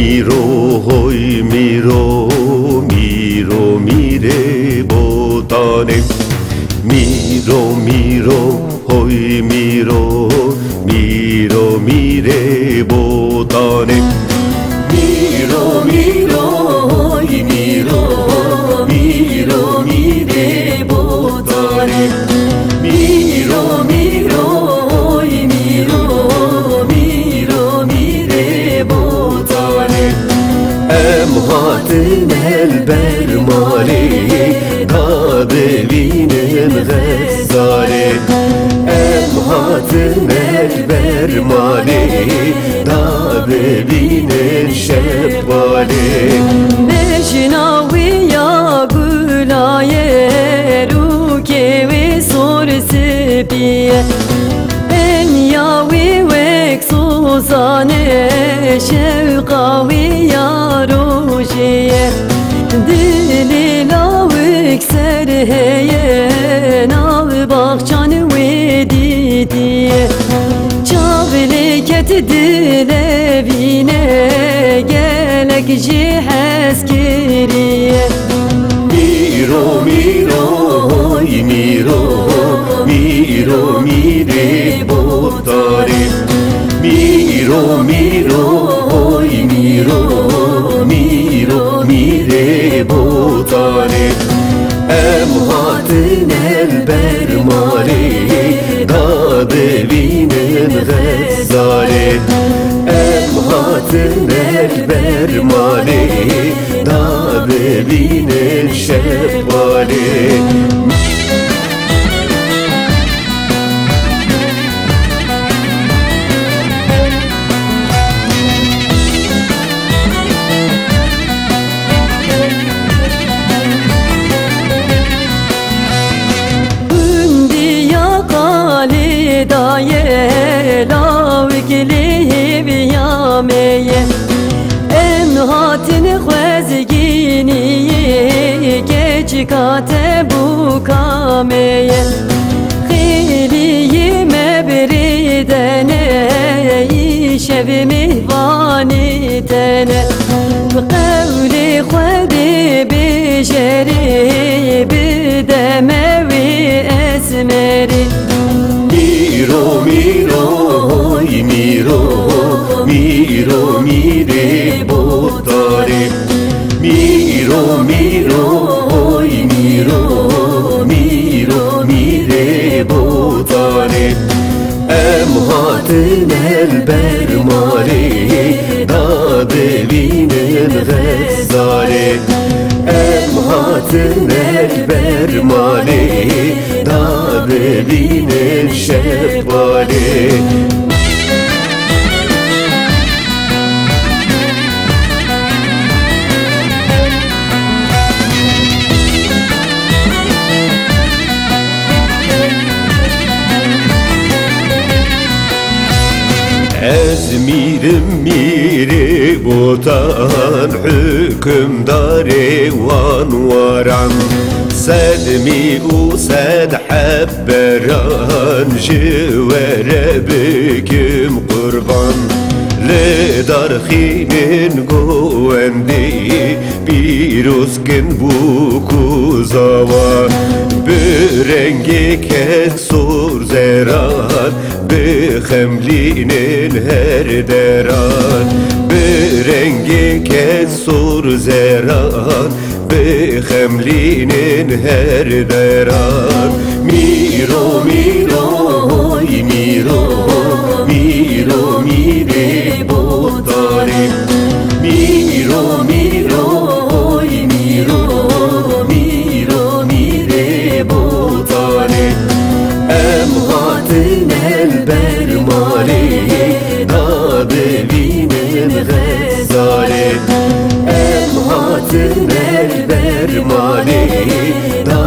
miro hoy miro miro mire botane miro miro hoy miro miro mire botane miro miro hoy miro miro mire botane miro miro hoy miro miro mire botane em hatin el bermali da bevinem ghezzare em hatin el bermali da bevinem şebbali Mejnavi ya gulaye ruke ve sorsi piye en yavi vek suzane şevka ve ya rojiye dili lavik serheye nav bahçan ve didiye çavliket dilevine gelek cihes kiriye miro miro hoy miro miro mire botare miro miro hoy miro miro mire botare em hatin el bermali da bevinem ghezzare em hatin el bermali da bevinem şebbali daye lavgili biyameye em hatin khwezgini geç kate bu kameye khili mebridene şev mihvani tene qawli khwedi bijeri bidemevi esmeri miro miro hoy miro miro mire botare miro miro hoy miro miro mire botare em hatin el bermali da bevinem ghezzare em hatin el bermali da bevinem şebbali Ezmirim miri botan hükümdari van varan Sedmi u sed habberan jivere bikim kurban Ledarkhinin govendi biruskin bu kuzava Bürengi kesur zeran Bixemlinin her deran Bürengi kesur zeran Bixemlinin her deran Miro miro hoy miro miro mire botare miro miro hoy miro miro mire botare em hatin el bermali da bevinem ghezzare em hatin el bermali da